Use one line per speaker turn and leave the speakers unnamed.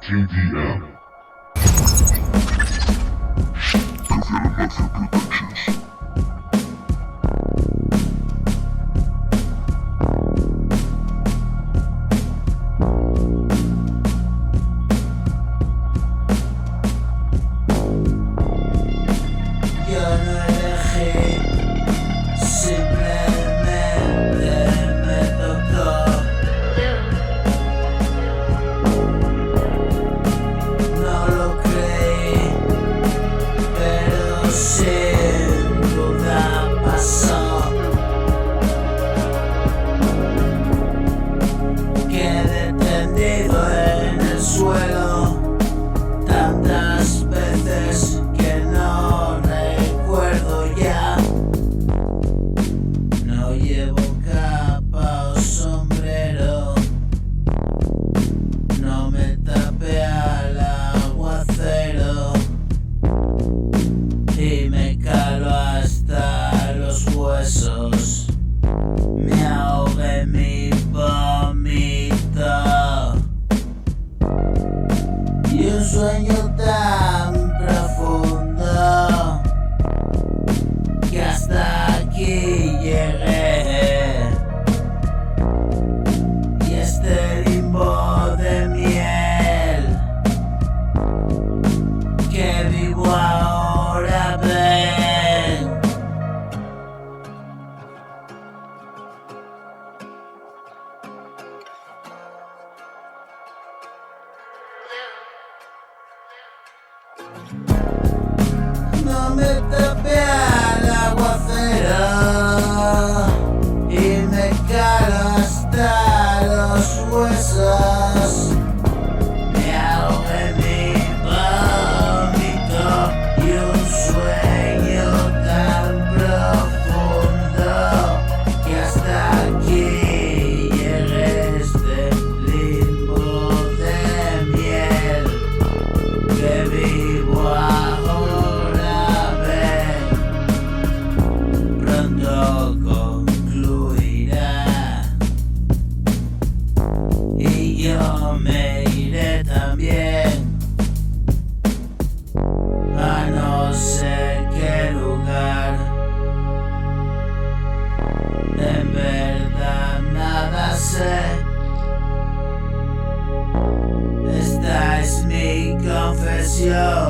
KDM. Development Productions.
Yo no elegí, simplemente me tocó. No lo creí, pero sin duda pasó. Quedé tendido en el suelo tantas veces que no recuerdo ya. No llevo capa o sombrero, no me tapé al aguacero y me calo hasta los huesos. Me ahogué en mi vómito y un sueño tan profundo que hasta aquí llegué. Y este limbo de miel que vivo ahora, ven. No me tapé al aguacero y me calo hasta los huesos. Me ahogué en mi vómito y un sueño tan profundo que hasta aquí llegué. Este limbo de miel que vivo ahora, ven, pronto concluirá y yo me iré también, a no sé qué lugar. En verdad nada sé. Esta es mi confesión.